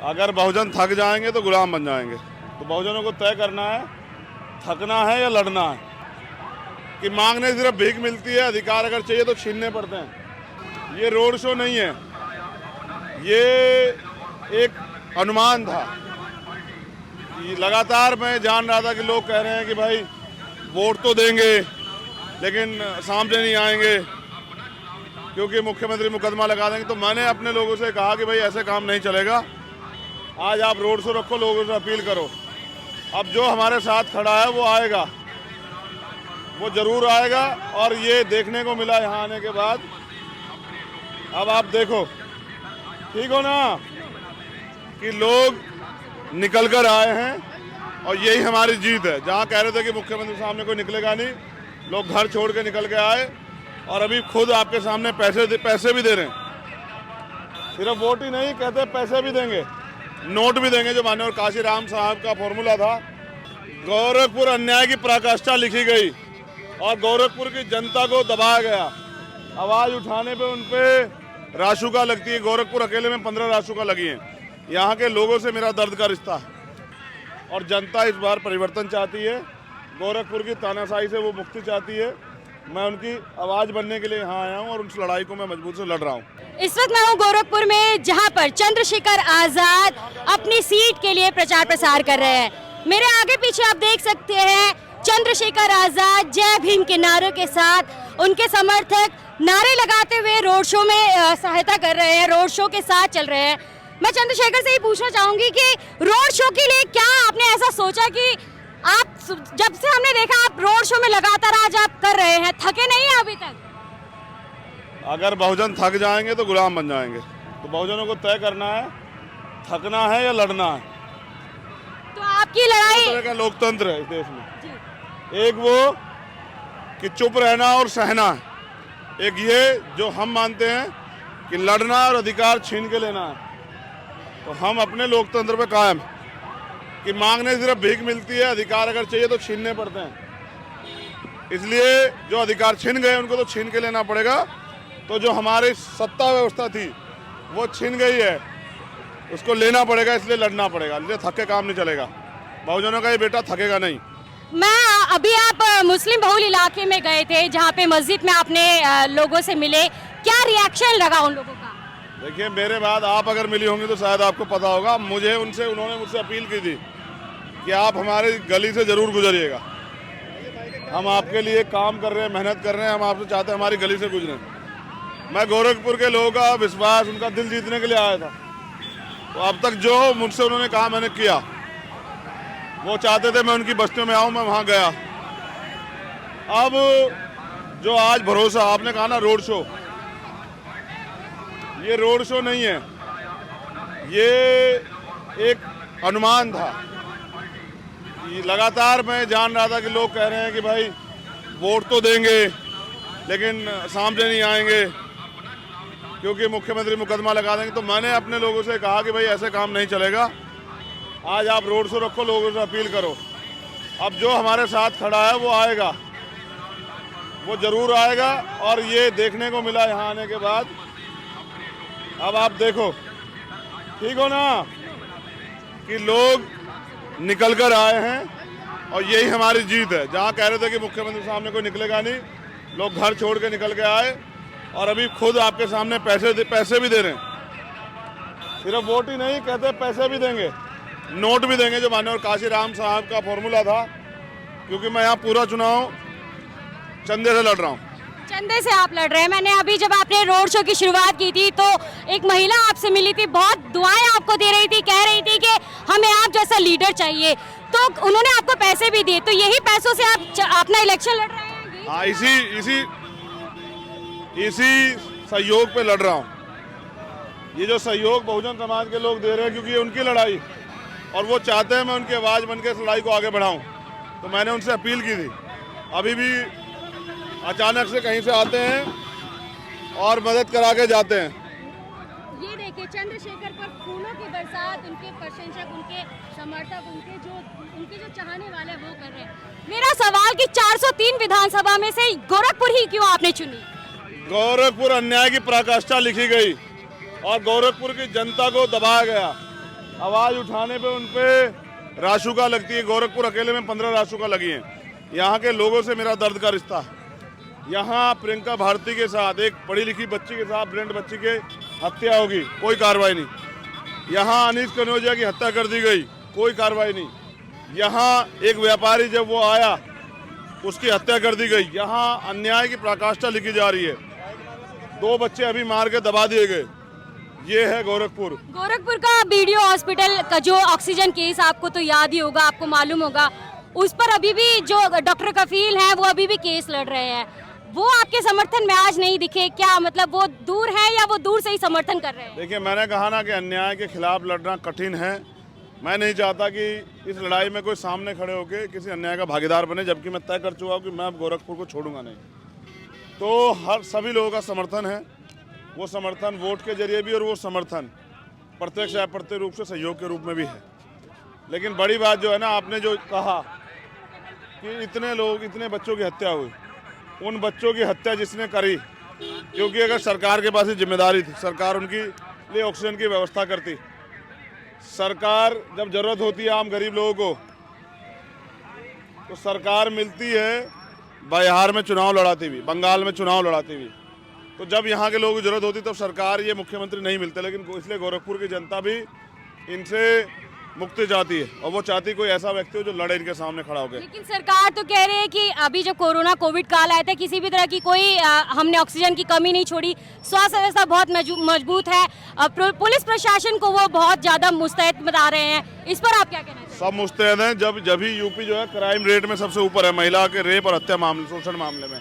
अगर बहुजन थक जाएंगे तो गुलाम बन जाएंगे। तो बहुजनों को तय करना है, थकना है या लड़ना है। कि मांगने सिर्फ भीख मिलती है, अधिकार अगर चाहिए तो छीनने पड़ते हैं। ये रोड शो नहीं है, ये एक अनुमान था। लगातार मैं जान रहा था कि लोग कह रहे हैं कि भाई वोट तो देंगे लेकिन सामने नहीं आएंगे क्योंकि मुख्यमंत्री मुकदमा लगा देंगे। तो मैंने अपने लोगों से कहा कि भाई ऐसे काम नहीं चलेगा। आज आप रोड शो रखो, लोगों से अपील करो। अब जो हमारे साथ खड़ा है वो आएगा, वो जरूर आएगा। और ये देखने को मिला यहाँ आने के बाद, अब आप देखो, ठीक हो ना, कि लोग निकल कर आए हैं और यही हमारी जीत है। जहाँ कह रहे थे कि मुख्यमंत्री सामने कोई निकलेगा नहीं, लोग घर छोड़ के निकल के आए और अभी खुद आपके सामने पैसे भी दे रहे हैं। सिर्फ वोट ही नहीं, कहते पैसे भी देंगे, नोट भी देंगे। जो माननीय काशीराम साहब का फॉर्मूला था, गोरखपुर अन्याय की पराकाष्ठा लिखी गई और गोरखपुर की जनता को दबाया गया। आवाज उठाने पे उन पे राशुका लगती है। गोरखपुर अकेले में 15 राशुका लगी हैं। यहाँ के लोगों से मेरा दर्द का रिश्ता है और जनता इस बार परिवर्तन चाहती है। गोरखपुर की तानाशाही से वो मुक्ति चाहती है। मैं उनकी आवाज बनने के लिए यहाँ आया हूँ और उस लड़ाई को मैं मजबूत से लड़ रहा हूँ। इस वक्त मैं हूँ गोरखपुर में, जहाँ पर चंद्रशेखर आजाद अपनी सीट के लिए प्रचार प्रसार कर रहे हैं। मेरे आगे पीछे आप देख सकते हैं, चंद्रशेखर आजाद जय भीम के नारों के साथ उनके समर्थक नारे लगाते हुए रोड शो में सहायता कर रहे हैं, रोड शो के साथ चल रहे हैं। मैं चंद्रशेखर से ही पूछना चाहूंगी कि रोड शो के लिए क्या आपने ऐसा सोचा कि आप, जब से हमने देखा आप रोड शो में लगातार आज आप कर रहे हैं, थके नहीं है अभी तक? अगर बहुजन थक जाएंगे तो गुलाम बन जाएंगे। तो बहुजनों को तय करना है, थकना है या लड़ना है। तो आपकी लड़ाई, तरह का लोकतंत्र है इस देश में। एक वो कि चुप रहना और सहना है, एक ये जो हम मानते हैं कि लड़ना और अधिकार छीन के लेना है। तो हम अपने लोकतंत्र पे कायम कि मांगने सिर्फ भीख मिलती है, अधिकार अगर चाहिए तो छीनने पड़ते हैं। इसलिए जो अधिकार छीन गए उनको तो छीन के लेना पड़ेगा। तो जो हमारी सत्ता व्यवस्था थी वो छीन गई है, उसको लेना पड़ेगा, इसलिए लड़ना पड़ेगा। इसलिए थक के काम नहीं चलेगा। बहुजनों का ये बेटा थकेगा नहीं। मैं अभी, आप मुस्लिम बहुल इलाके में गए थे जहाँ पे मस्जिद में आपने लोगों से मिले, क्या रिएक्शन लगा उन लोगों का? देखिए, मेरे बाद आप अगर मिली होंगी तो शायद आपको पता होगा। उन्होंने मुझसे अपील की थी कि आप हमारी गली से जरूर गुजरिएगा। हम आपके लिए काम कर रहे हैं, मेहनत कर रहे हैं, हम आपसे चाहते हैं हमारी गली से गुजरें। मैं गोरखपुर के लोगों का विश्वास, उनका दिल जीतने के लिए आया था। तो अब तक जो मुझसे उन्होंने कहा मैंने किया। वो चाहते थे मैं उनकी बस्तियों में आऊं, मैं वहां गया। अब जो आज भरोसा, आपने कहा ना रोड शो, ये रोड शो नहीं है, ये एक अनुमान था। लगातार मैं जान रहा था कि लोग कह रहे हैं कि भाई वोट तो देंगे लेकिन सामने नहीं आएंगे क्योंकि मुख्यमंत्री मुकदमा लगा देंगे। तो मैंने अपने लोगों से कहा कि भाई ऐसे काम नहीं चलेगा। आज आप रोड शो रखो, लोगों से अपील करो। अब जो हमारे साथ खड़ा है वो आएगा, वो जरूर आएगा। और ये देखने को मिला यहाँ आने के बाद, अब आप देखो, ठीक हो ना, कि लोग निकल कर आए हैं और यही हमारी जीत है। जहाँ कह रहे थे कि मुख्यमंत्री सामने कोई निकलेगा नहीं, लोग घर छोड़ के निकल के आए और अभी खुद आपके सामने पैसे भी दे रहे हैं। सिर्फ वोट ही नहीं, कहते पैसे भी देंगे, नोट भी देंगे। जो माननीय काशीराम साहब का फॉर्मूला था। क्योंकि मैं यहाँ पूरा चुनाव चंदे से लड़ रहा हूँ। चंदे से आप लड़ रहे हैं। मैंने अभी, जब आपने रोड शो की शुरुआत की थी तो एक महिला आपसे मिली थी, बहुत दुआएं आपको दे रही थी, कह रही थी कि हमें आप जैसा लीडर चाहिए। तो उन्होंने आपको पैसे भी दिए। तो यही पैसों से आप अपना इलेक्शन लड़ रहे हैं? हाँ, इसी सहयोग पे लड़ रहा हूँ। ये जो सहयोग बहुजन समाज के लोग दे रहे हैं, क्योंकि ये उनकी लड़ाई और वो चाहते हैं मैं उनकी आवाज़ बन के इस लड़ाई को आगे बढ़ाऊँ। तो मैंने उनसे अपील की थी। अभी भी अचानक से कहीं से आते हैं और मदद करा के जाते हैं। ये देखिए, चंद्रशेखर पर फूलों की बरसात उनके प्रशंसक, उनके समर्थक, उनके जो चाहने वाले वो कर रहे हैं। मेरा सवाल कि 403 विधानसभा में से गोरखपुर ही क्यों आपने चुनी? गोरखपुर अन्याय की पराकाष्ठा लिखी गई और गोरखपुर की जनता को दबाया गया। आवाज़ उठाने पे उन पे रासुका लगती है। गोरखपुर अकेले में 15 रासुका लगी हैं। यहाँ के लोगों से मेरा दर्द का रिश्ता है। यहाँ प्रियंका भारती के साथ एक पढ़ी लिखी बच्ची के साथ ब्लेंड बच्ची के हत्या होगी, कोई कार्रवाई नहीं। यहाँ अनीस कनौजिया की हत्या कर दी गई, कोई कार्रवाई नहीं। यहाँ एक व्यापारी जब वो आया उसकी हत्या कर दी गई। यहाँ अन्याय की पराकाष्ठा लिखी जा रही है। 2 बच्चे अभी मार के दबा दिए गए। ये है गोरखपुर। गोरखपुर का बीडीओ हॉस्पिटल का जो ऑक्सीजन केस आपको तो याद ही होगा, आपको मालूम होगा, उस पर अभी भी जो डॉक्टर कफील हैं वो अभी भी केस लड़ रहे हैं। वो आपके समर्थन में आज नहीं दिखे, क्या मतलब वो दूर हैं या वो दूर से ही समर्थन कर रहे हैं? देखिए, मैंने कहा ना कि अन्याय के खिलाफ लड़ना कठिन है। मैं नहीं चाहता कि इस लड़ाई में कोई सामने खड़े होकर किसी अन्याय का भागीदार बने, जबकि मैं तय कर चुका हूँ कि मैं अब गोरखपुर को छोड़ूंगा नहीं। तो हर सभी लोगों का समर्थन है। वो समर्थन वोट के जरिए भी और वो समर्थन प्रत्यक्ष या अप्रत्यक्ष रूप से सहयोग के रूप में भी है। लेकिन बड़ी बात जो है ना, आपने जो कहा कि इतने बच्चों की हत्या हुई, उन बच्चों की हत्या जिसने करी, क्योंकि अगर सरकार के पास ही जिम्मेदारी थी, सरकार उनकी लिए ऑक्सीजन की व्यवस्था करती। सरकार जब जरूरत होती है आम गरीब लोगों को, तो सरकार मिलती है बिहार में चुनाव लड़ाती हुई, बंगाल में चुनाव लड़ाती हुई। तो जब यहाँ के लोगों की जरूरत होती तब सरकार, ये मुख्यमंत्री नहीं मिलते। लेकिन इसलिए गोरखपुर की जनता भी इनसे मुक्ति चाहती है, और वो चाहती कोई ऐसा व्यक्ति हो जो लड़े इनके सामने खड़ा होकर। लेकिन सरकार तो कह रही है कि अभी जो कोविड काल आया था, किसी भी तरह की कोई हमने ऑक्सीजन की कमी नहीं छोड़ी, स्वास्थ्य व्यवस्था बहुत मजबूत है, पुलिस प्रशासन को वो बहुत ज्यादा मुस्तैद बता रहे हैं। इस पर आप क्या कहना चाहते हैं? सब मुस्तैद हैं। जब भी यूपी जो है क्राइम रेट में सबसे ऊपर है, महिला के रेप और हत्या मामले, शोषण मामले में।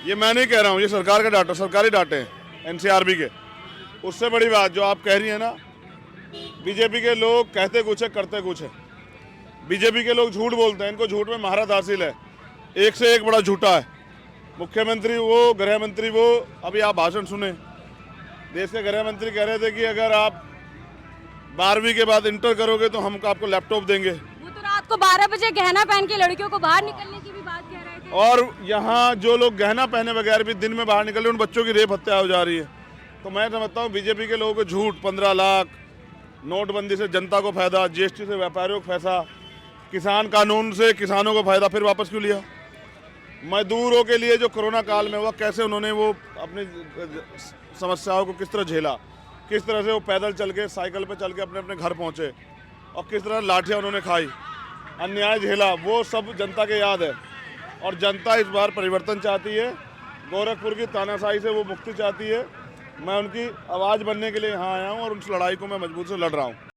ये मैं नहीं कह रहा हूँ, ये सरकार का डाटा, सरकारी डाटे हैं एनसीआरबी के। उससे बड़ी बात जो आप कह रही है ना, बीजेपी के लोग कहते कुछ है, करते कुछ है। बीजेपी के लोग झूठ बोलते हैं, इनको झूठ में महारत हासिल है, एक से एक बड़ा झूठा है। मुख्यमंत्री वो, गृह मंत्री वो, अभी आप भाषण सुने, देश के गृह मंत्री कह रहे थे कि अगर आप 12वीं के बाद इंटर करोगे तो हम आपको लैपटॉप देंगे। वो तो रात को 12 बजे गहना पहन के लड़कियों को बाहर निकलने की भी बात कह रहे थे। और यहाँ जो लोग गहना पहने बगैर भी दिन में बाहर निकल रहे, उन बच्चों की रेप हत्या हो जा रही है। तो मैं समझता हूँ बीजेपी के लोगों को झूठ, 15 लाख, नोटबंदी से जनता को फायदा, जीएसटी से व्यापारियों को पैसा, किसान कानून से किसानों को फायदा, फिर वापस क्यों लिया? मजदूरों के लिए जो कोरोना काल में हुआ, कैसे उन्होंने वो अपनी समस्याओं को किस तरह झेला, किस तरह से वो पैदल चल के, साइकिल पे चल के अपने अपने घर पहुंचे, और किस तरह लाठियां उन्होंने खाई, अन्याय झेला, वो सब जनता के याद है। और जनता इस बार परिवर्तन चाहती है, गोरखपुर की तानाशाही से वो मुक्ति चाहती है। मैं उनकी आवाज़ बनने के लिए यहाँ आया हूँ और उस लड़ाई को मैं मजबूत से लड़ रहा हूँ।